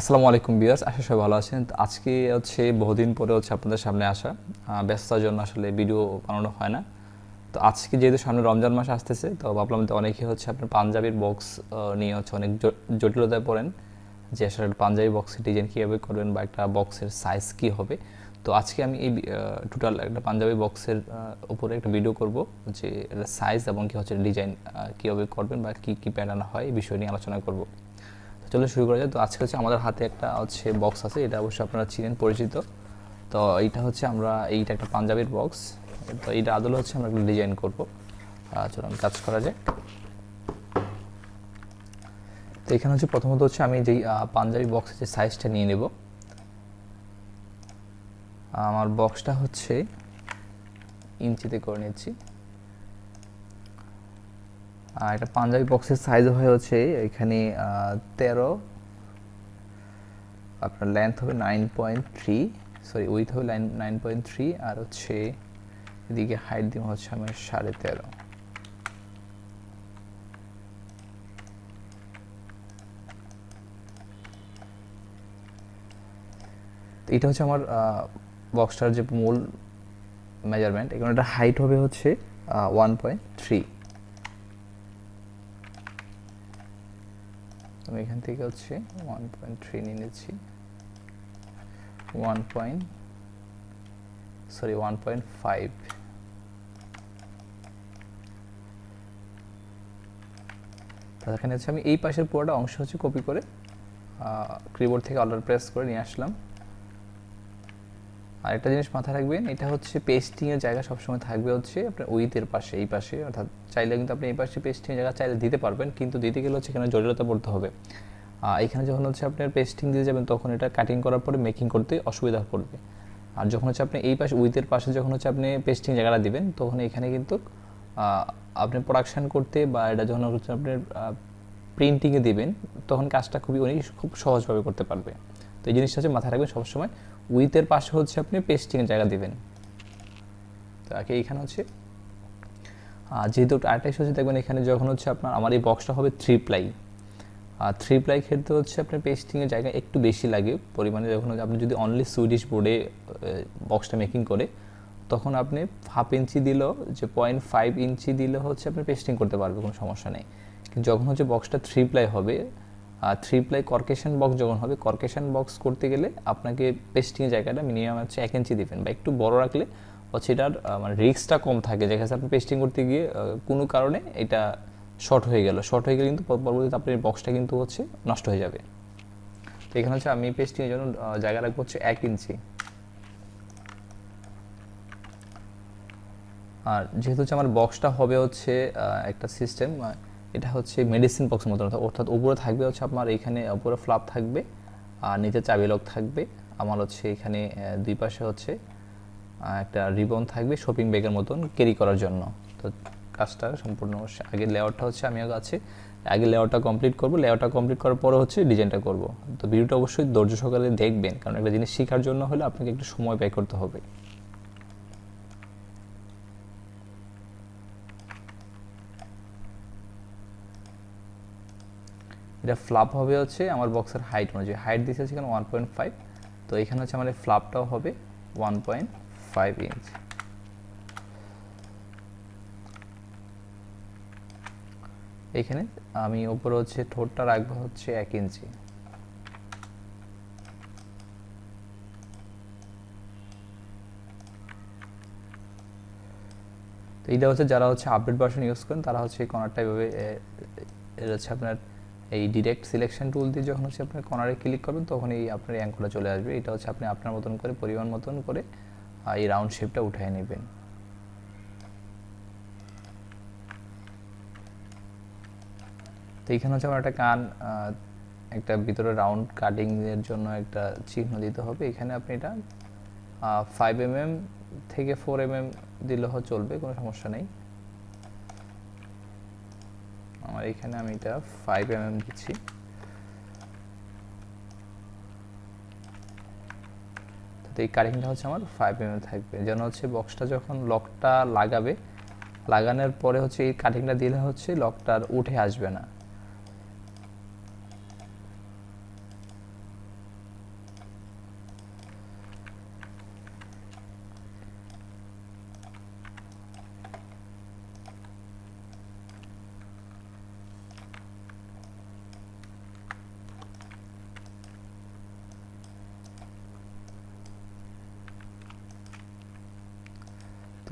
আসসালামু আলাইকুম ভিউয়ার্স, আশা সবাই ভালো আছেন। তো আজকে হচ্ছে বহুদিন পরে হচ্ছে আপনাদের সামনে আসা, ব্যস্ততার জন্য আসলে ভিডিও বানানো হয় না। তো আজকে যেহেতু সামনে রমজান মাস আসতেছে, তো ভাবলাম তো অনেকেই হচ্ছে আপনার পাঞ্জাবির বক্স নিয়ে হচ্ছে অনেক জটিলতায় পড়েন যে আসলে পাঞ্জাবি বক্সের ডিজাইন কীভাবে করবেন বা একটা বক্সের সাইজ কী হবে। তো আজকে আমি এই টোটাল একটা পাঞ্জাবি বক্সের উপরে একটা ভিডিও করব যে সাইজ এবং কী হচ্ছে ডিজাইন কীভাবে করবেন বা কী কী প্যাটার্ন হয় এই বিষয় নিয়ে আলোচনা করব। চলো শুরু করা যায়। তো আজকে হচ্ছে আমাদের হাতে একটা হচ্ছে বক্স আছে, এটা অবশ্যই আপনারা চিনেন, পরিচিত। তো এইটা হচ্ছে এইটা একটা পাঞ্জাবির বক্স। তো এইটা আদলে হচ্ছে আমরা একটা ডিজাইন করবো। চলো আমি কাজ করা যায়। তো এখানে হচ্ছে প্রথমত হচ্ছে আমি যেই পাঞ্জাবি বক্সের যে সাইজটা নিয়ে নেব, আমার বক্সটা হচ্ছে ইঞ্চিতে করে নিচ্ছি। এটা পাঞ্জাবি বক্সের সাইজ হয়ে হচ্ছে এখানে 13, আপনার লেন্থ হবে 9.3, সরি উইথ হবে 9.3, আর হচ্ছে এদিকে হাইট দিব হচ্ছে আমার 13.5। এটা হচ্ছে আমার বক্সটার যে মূল মেজারমেন্ট। এখানে একটা হাইট হবে হচ্ছে 1.3। আমি এখান থেকে হচ্ছে 1.3 নিয়ে নিচ্ছি। 1.5। এখানে হচ্ছে আমি এই পাশের পুরোটা অংশ হচ্ছে কপি করে কিবোর্ড থেকে অল্টার প্রেস করে নিয়ে আসলাম। আর একটা জিনিস মাথায় রাখবেন, এটা হচ্ছে পেস্টিংয়ের জায়গা সবসময় থাকবে হচ্ছে আপনার উইথের পাশে, এই পাশে। অর্থাৎ চাইলে কিন্তু আপনি এই পাশে পেস্টিংয়ের জায়গা চাইলে দিতে পারবেন, কিন্তু দিতে গেলে হচ্ছে এখানে জটিলতা পড়তে হবে। এখানে যখন হচ্ছে আপনার পেস্টিং দিয়ে যাবেন তখন এটা কাটিং করার পরে মেকিং করতে অসুবিধা পড়বে। আর যখন হচ্ছে আপনি এই পাশে উইথের পাশে যখন হচ্ছে আপনি পেস্টিং জায়গাটা দিবেন, তখন এখানে কিন্তু আপনি প্রোডাকশান করতে বা এটা যখন হচ্ছে আপনার প্রিন্টিংয়ে দিবেন, তখন কাজটা খুব সহজভাবে করতে পারবে। তো এই জিনিসটা হচ্ছে মাথায় রাখবেন সবসময়, উইথের পাশে হচ্ছে আপনি পেস্টিংয়ের জায়গা দিবেন। তো আগে এইখানে হচ্ছে যেহেতু আরেকটা হচ্ছে দেখবেন, এখানে যখন হচ্ছে আপনার আমার এই বক্সটা হবে 3 প্লাই। আর 3 প্লাই ক্ষেত্রে হচ্ছে আপনার পেস্টিংয়ের জায়গা একটু বেশি লাগে পরিমাণে। যখন আপনি যদি অনলি সুইডিশ বোর্ডে বক্সটা মেকিং করে, তখন আপনি 1/2 ইঞ্চি দিলেও, যে 0.5 ইঞ্চি দিলে হচ্ছে আপনি পেস্টিং করতে পারবে, কোনো সমস্যা নেই। কিন্তু যখন হচ্ছে বক্সটা 3 প্লাই হবে, 3 প্লাই কর্কেশন বক্স যখন হবে, কর্কেশন বক্স করতে গেলে আপনাকে পেস্টিংয়ের জায়গাটা মিনিমাম হচ্ছে 1 ইঞ্চি দিবেন, বা একটু বড় রাখলে হচ্ছে এটার মানে রিস্কটা কম থাকে। যেখানে আপনি পেস্টিং করতে গিয়ে কোনো কারণে এটা শর্ট হয়ে গেলে কিন্তু পরবর্তীতে আপনার বক্সটা কিন্তু হচ্ছে নষ্ট হয়ে যাবে। তো এখানে হচ্ছে আমি পেস্টিংয়ের জন্য জায়গা রাখবো হচ্ছে 1 ইঞ্চি। আর যেহেতু হচ্ছে আমার বক্সটা হবে হচ্ছে একটা সিস্টেম, এটা হচ্ছে মেডিসিন বক্সের মতো, অর্থাৎ উপরে থাকবে হচ্ছে আপনার এখানে উপরে ফ্লাপ থাকবে আর নিচে চাবি লক থাকবে। আমার হচ্ছে এখানে দুই পাশে হচ্ছে একটা রিবন থাকবে শপিং ব্যাগের মতন ক্যারি করার জন্য। তো কাজটা সম্পূর্ণ আগে লেআউটটা হচ্ছে আমি আগে লেআউটটা কমপ্লিট করব। লেআউটটা কমপ্লিট করার পরে হচ্ছে ডিজাইনটা করব। তো ভিডিওটা অবশ্যই ধৈর্য সহকারে দেখবেন, কারণ একটা জিনিস শেখার জন্য হলে আপনাকে একটু সময় ব্যয় করতে হবে। এটা ফ্লাপ হবে হচ্ছে আমার বক্সের হাইট অনুযায়ী। হাইট দিয়েছে এখানে 1.5, তো এখানে হচ্ছে আমার ফ্লাপটাও হবে 1.5 ইঞ্চ। এখানে আমি উপরে হচ্ছে ঠোঁটটা রাখবো হচ্ছে 1 ইঞ্চি। তো এইটা হচ্ছে যারা হচ্ছে আপডেট ভার্সন ইউজ করেন তারা হচ্ছে এই কর্নারটা এভাবে, এটা হচ্ছে আপনার এই ডিরেক্ট সিলেকশন টুল দিয়ে যখন হচ্ছে আপনার কর্নারে ক্লিক করবেন, তখন এই আপনার এই অ্যাঙ্কটা চলে আসবে। এটা হচ্ছে আপনি আপনার মতন করে পরিমাণ মতন করে এই রাউন্ড শেপটা উঠিয়ে নেবেন। তো এইখানে হচ্ছে আমার একটা কান, একটা ভিতরে রাউন্ড কাটিং এর জন্য একটা চিহ্ন দিতে হবে। এখানে আপনি এটা 5 mm থেকে 4 mm দিলেও চলবে, কোনো সমস্যা নেই। আমার এখানে আমি এটা 5 mm দিচ্ছি। তো এই কাটিংটা হচ্ছে আমার 5 mm থাকবে, যেন হচ্ছে বক্সটা যখন লকটা লাগানোর পরে হচ্ছে এই কাটিংটা দিলে হচ্ছে লকটা উঠে আসবে না।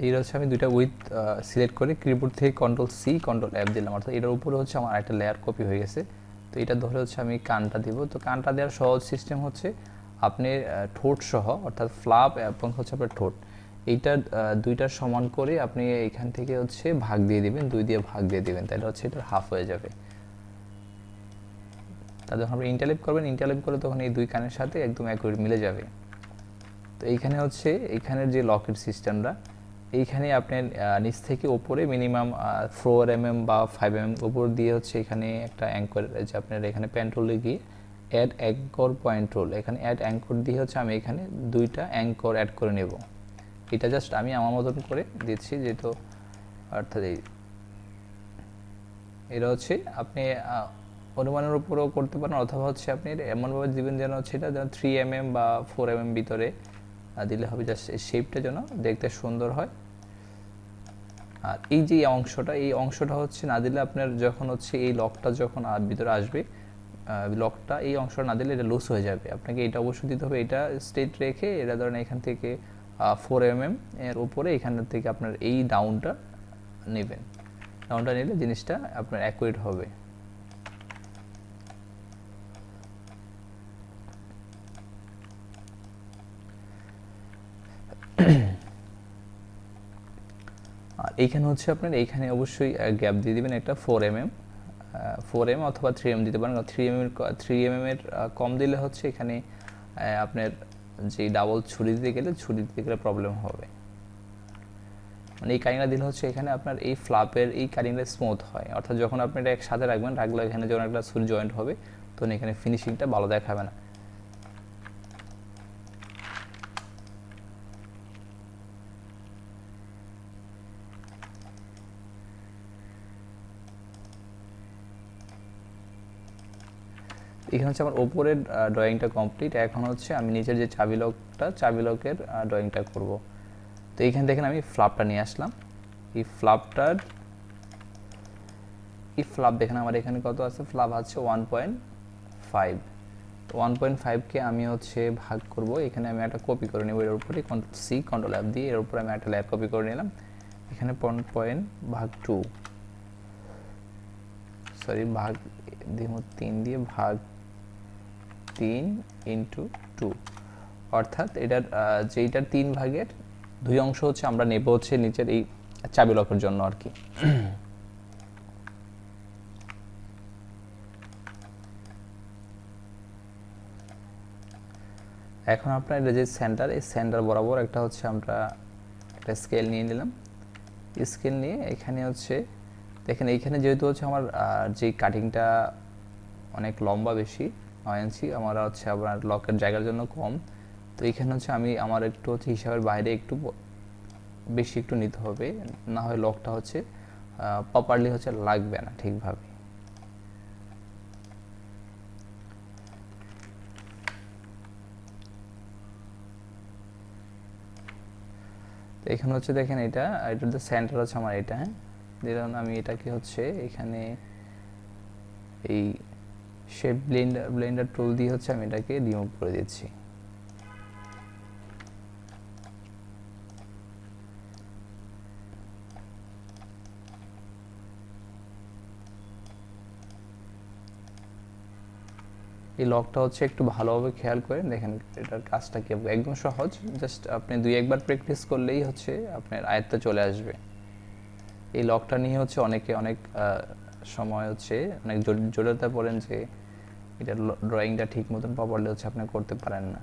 এই হচ্ছে আমি দুইটা উইথ সিলেক্ট করে কিবোর্ড থেকে Ctrl+C Ctrl+F দিলাম, অর্থাৎ এটার উপরে হচ্ছে আমার একটা লেয়ার কপি হয়ে গেছে। তো এটা ধরে হচ্ছে আমি কানটা দিব। তো কানটা দেওয়ার সহজ সিস্টেম হচ্ছে আপনি ঠোঁট সহ, অর্থাৎ ফ্লাপ এবং হচ্ছে আপনার ঠোঁট, এইটা দুইটার সমান করে আপনি এখান থেকে হচ্ছে ভাগ দিয়ে দিবেন, 2 দিয়ে ভাগ দিয়ে দিবেন, তাহলে হচ্ছে এটা হাফ হয়ে যাবে। তা যখন আপনি ইন্টারলেপ করবেন, ইন্টারলেপ করে তখন এই দুই কানের সাথে একদম অ্যাকুরেট মিলে যাবে। তো এইখানে হচ্ছে এইখানের যে লকের সিস্টেমটা, এইখানে আপনার নিচ থেকে ওপরে মিনিমাম 4 mm বা 5 mm উপর দিয়ে হচ্ছে এখানে একটা অ্যাঙ্কর, যে আপনার এখানে পেন্ট্রোলে গিয়ে অ্যাড অ্যাঙ্কর পয়েন্ট রোল, এখানে অ্যাড অ্যাঙ্কর দিয়ে হচ্ছে আমি এখানে দুইটা অ্যাঙ্কর অ্যাড করে নেব। এটা জাস্ট আমি আমার মতন করে দিচ্ছি, যেহেতু অর্থাৎ এটা হচ্ছে আপনি অনুমানের উপরও করতে পারেন, অথবা হচ্ছে আপনি এমনভাবে দিবেন যেন হচ্ছে এটা যেন 3 mm বা 4 mm ভিতরে দিলে হবে, জাস্ট এই শেপটা যেন দেখতে সুন্দর হয়। আর এই যে এই অংশটা হচ্ছে না দিলে আপনার যখন হচ্ছে এই লকটা যখন ভিতরে আসবে, লকটা এই অংশটা না দিলে এটা লুজ হয়ে যাবে। আপনাকে এটা অবশ্যই দিতে হবে, এটা স্ট্রেট রেখে এটা ধরেন এখান থেকে 4 mm এর উপরে এখান থেকে আপনার এই ডাউনটা নেবেন। ডাউনটা নিলে জিনিসটা আপনার অ্যাকুরেট হবে। আর এইখানে হচ্ছে আপনার এইখানে অবশ্যই গ্যাপ দিয়ে দিবেন একটা 4 mm, 4 mm অথবা 3 mm দিতে পারেন। 3 mm এর কম দিলে হচ্ছে এখানে আপনার যে ডাবল ছুরি দিতে গেলে প্রবলেম হবে। মানে এই কাটিংটা দিলে হচ্ছে এখানে আপনার এই ফ্লাপের এই কাটিংটা স্মুথ হয়, অর্থাৎ যখন আপনি এটা একসাথে রাখলে এখানে যখন একটা ছুরি জয়েন্ট হবে তখন এখানে ফিনিশিংটা ভালো দেখাবে না। এখানে হচ্ছে আমার ওপরের ড্রয়িংটা কমপ্লিট। এখন হচ্ছে আমি নিচের যে চাবি লকের ড্রয়িংটা করব। তো এইখানে দেখেন আমি ফ্লাপটা নিয়ে আসলাম। এই ফ্লাপ দেখেন আমার এখানে কত আছে, ফ্লাপ আছে 1.5। তো 1.5 কে আমি হচ্ছে ভাগ করব, এখানে আমি একটা কপি করে নেব, এর উপরে Ctrl+C Ctrl+F দিয়ে এর উপরে আমি একটা লেয়ার কপি করে নিলাম। এখানে ভাগ 2, সরি ভাগ 3 দিয়ে ভাগ 3 ইন্টু 2, অর্থাৎ এটার যেইটার 3 ভাগের 2 অংশ হচ্ছে আমরা নেব হচ্ছে নিচের এই চাবি লকের জন্য আর কি। এখন আপনার এটা যে সেন্টার, এই সেন্টার বরাবর একটা হচ্ছে আমরা একটা স্কেল নিয়ে নিলাম। স্কেল নিয়ে এখানে হচ্ছে দেখেন এইখানে যেহেতু হচ্ছে আমার যে কাটিংটা অনেক লম্বা, বেশি 9 ইঞ্চি, আমার হচ্ছে আপনার লকের জায়গার জন্য কম। তো এইখানে হচ্ছে আমি আমার একটু হচ্ছে হিসাবের বাইরে একটু বেশি একটু নিতে হবে, না হয় লকটা হচ্ছে প্রপারলি হচ্ছে লাগবে না ঠিকভাবে। তো এখানে হচ্ছে দেখেন এটার যে সেন্টার হচ্ছে আমার এটা, হ্যাঁ দিলাম আমি এটাকে হচ্ছে এখানে এই শেপ ব্লেন্ডার টুল দিয়ে হচ্ছে আমি এটাকে রিমুভ করে দিচ্ছি। এই লকটা হচ্ছে একটু ভালোভাবে খেয়াল করে দেখেন, এটার কাজটা কি একদম সহজ, জাস্ট আপনি 2-1 বার প্র্যাকটিস করলেই হচ্ছে আপনার আয়ত্তে চলে আসবে। এই লকটা নিয়ে হচ্ছে অনেকে অনেক সময় হচ্ছে অনেক জটিলতা পড়েন যে এটা ড্রয়িংটা ঠিক মতন প্রপারলি হচ্ছে আপনি করতে পারেন না।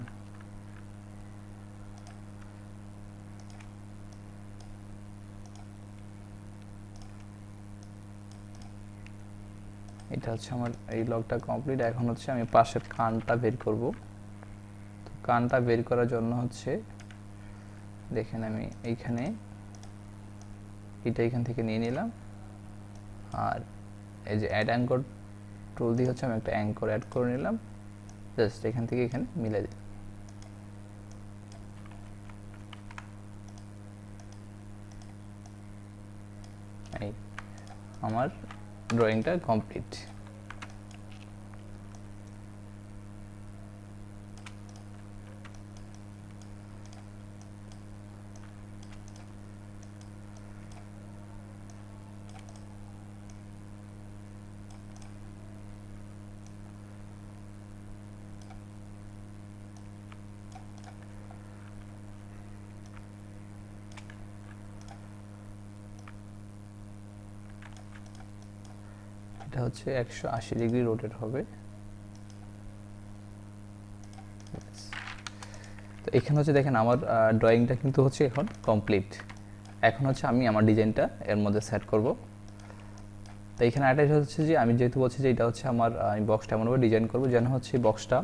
এটা হচ্ছে আমার এই লকটা কমপ্লিট। এখন হচ্ছে আমি পাশের কানটা বের করব। তো কানটা বের করার জন্য হচ্ছে দেখেন আমি এইখানে এটা এখান থেকে নিয়ে নিলাম, আর এই যে অ্যাড অ্যাঙ্কর টুল দিয়ে হচ্ছে আমি একটা অ্যাঙ্কর অ্যাড করে নিলাম, জাস্ট এখান থেকে এখানে মিলে দিই। এই আমার ড্রয়িংটা কমপ্লিট। এটা হচ্ছে 180 ডিগ্রি রোটেট হবে। তো এখানে হচ্ছে দেখেন আমার ড্রয়িংটা কিন্তু হচ্ছে এখন কমপ্লিট। এখন হচ্ছে আমি আমার ডিজাইনটা এর মধ্যে সেট করব। তো এখানে আরেকটা হচ্ছে যে আমি যেহেতু বলছি যে এটা হচ্ছে আমার আমি বক্সটা এমনভাবে ডিজাইন করব যেন হচ্ছে বক্সটা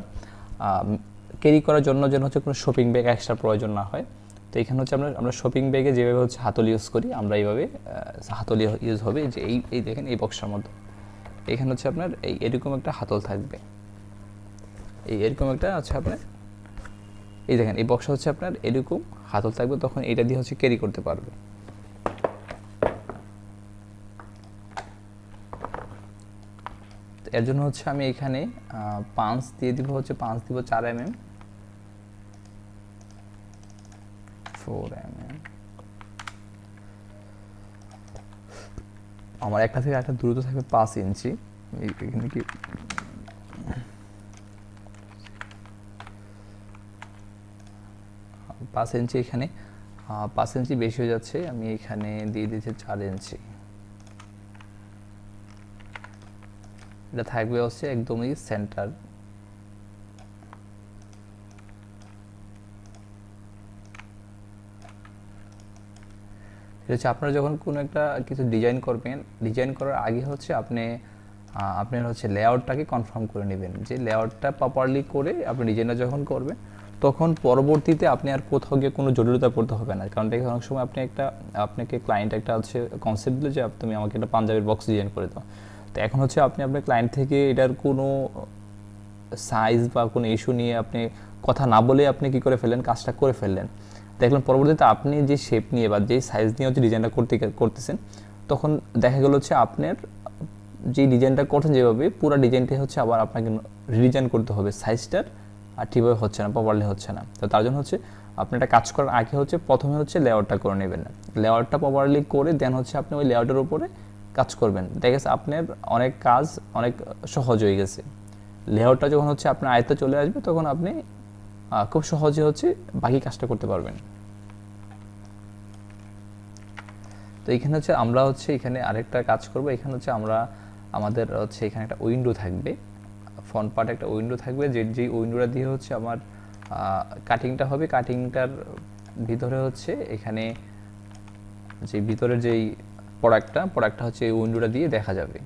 ক্যারি করার জন্য যেন হচ্ছে কোনো শপিং ব্যাগ এক্সট্রা প্রয়োজন না হয়। তো এখানে হচ্ছে আমরা শপিং ব্যাগে যেভাবে হচ্ছে হাতল ইউজ করি আমরা এইভাবে হাতল ইউজ হবে, যে এই দেখেন এই বক্সটার মধ্যে এখানে হচ্ছে আপনার এরকম একটা হাতল থাকবে, এরকম একটা আছে আপনার এই দেখেন এই বক্সটা হচ্ছে আপনার এরকম হাতল থাকবে, তখন এটা দিয়ে হচ্ছে ক্যারি করতে পারবে। এর জন্য হচ্ছে আমি এখানে পাঁচ দিয়ে দিব, হচ্ছে পাঁচ দিব 4 mm, 4 mm। আমার একটা থেকে একটা দূরত্ব থাকবে 5 ইঞ্চি। এখানে কি 5 ইঞ্চি, এখানে 5 ইঞ্চি বেশি হয়ে যাচ্ছে, আমি এখানে দিয়ে দিচ্ছি 4 ইঞ্চি। এটা থাকবে হচ্ছে একদমই সেন্টার। এটা হচ্ছে আপনারা যখন কোনো একটা কিছু ডিজাইন করবেন, ডিজাইন করার আগে হচ্ছে আপনার হচ্ছে লেআউটটাকে কনফার্ম করে নেবেন, যে লেআউটটা প্রপারলি করে আপনি ডিজাইনটা যখন করবেন তখন পরবর্তীতে আপনি আর কোথাও গিয়ে কোনো জটিলতা পড়তে হবে না। কারণ দেখে অনেক সময় আপনাকে ক্লায়েন্ট একটা হচ্ছে কনসেপ্ট দিল যে তুমি আমাকে একটা পাঞ্জাবির বক্স ডিজাইন করে দাও। তো এখন হচ্ছে আপনি আপনার ক্লায়েন্ট থেকে এটার কোনো সাইজ বা কোনো ইস্যু নিয়ে আপনি কথা না বলে আপনি কি করে ফেললেন, কাজটা করে ফেললেন। দেখলেন পরবর্তীতে আপনি যে শেপ নিয়ে বা যে সাইজ নিয়ে হচ্ছে ডিজাইনটা করতেছেন, তখন দেখা গেল হচ্ছে আপনার যে ডিজাইনটা করছেন যেভাবে পুরো ডিজাইনটাই হচ্ছে আবার আপনাকে রিডিজাইন করতে হবে, সাইজটার আর ঠিকভাবে হচ্ছে না, প্রপারলি হচ্ছে না। তো তার জন্য হচ্ছে আপনি একটা কাজ করার আগে হচ্ছে প্রথমে হচ্ছে লেআউটটা করে নেবেন, লেআউটটা প্রপারলি করে দেন হচ্ছে আপনি ওই লেআউটের উপরে কাজ করবেন। দেখা গেছে আপনার অনেক কাজ অনেক সহজ হয়ে গেছে। লেআউটটা যখন হচ্ছে আপনার আয়ত্তে চলে আসবে তখন আপনি খুব সহজে হচ্ছে বাকি কাজটা করতে পারবেন। তো এখানে হচ্ছে আমরা হচ্ছে এখানে আরেকটা কাজ করব। এখানে হচ্ছে আমাদের হচ্ছে এখানে একটা উইন্ডো থাকবে, ফ্রন্ট পার্টে একটা উইন্ডো থাকবে, যেই উইন্ডোটা দিয়ে হচ্ছে আমার কাটিংটা হবে। কাটিংটার ভিতরে হচ্ছে এখানে যে ভিতরের যেই প্রোডাক্টটা হচ্ছে এই উইন্ডোটা দিয়ে দেখা যাবে।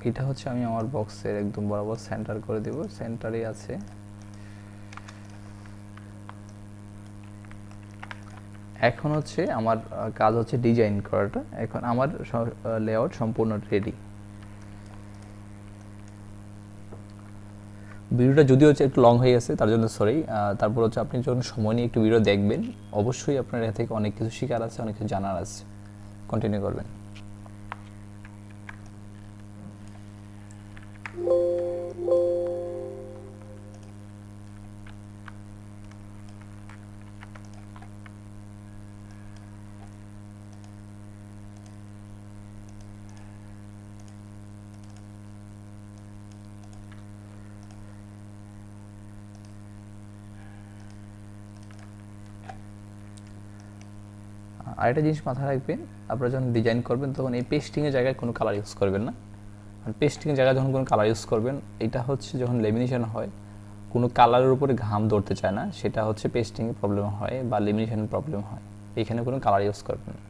এটা হচ্ছে আমি আমার বক্সের একদম বরাবর সেন্টার করে দেব, সেন্টারে আছে। এখন হচ্ছে আমার কাজ হচ্ছে ডিজাইন করাটা। এখন আমার লেআউট সম্পূর্ণ রেডি। ভিডিওটা যদিও হচ্ছে একটু লং হয়ে গেছে তার জন্য সরি। তারপর হচ্ছে আপনি যখন সময় নিয়ে একটু ভিডিও দেখবেন অবশ্যই আপনার এর থেকে অনেক কিছু শেখার আছে, অনেক কিছু জানার আছে। কন্টিনিউ করবেন। আরেকটা জিনিস মাথায় রাখবেন, আপনারা যখন ডিজাইন করবেন তখন এই পেস্টিংয়ের জায়গায় কোনো কালার ইউজ করবেন না। আর পেস্টিংয়ের জায়গায় যখন কোনো কালার ইউজ করবেন, এটা হচ্ছে যখন লেমিনেশন হয় কোনো কালারের উপরে ঘাম ধরতে চায় না, সেটা হচ্ছে পেস্টিংয়ে প্রবলেম হয় বা লেমিনেশনের প্রবলেম হয়। এখানে কোনো কালার ইউজ করবেন না।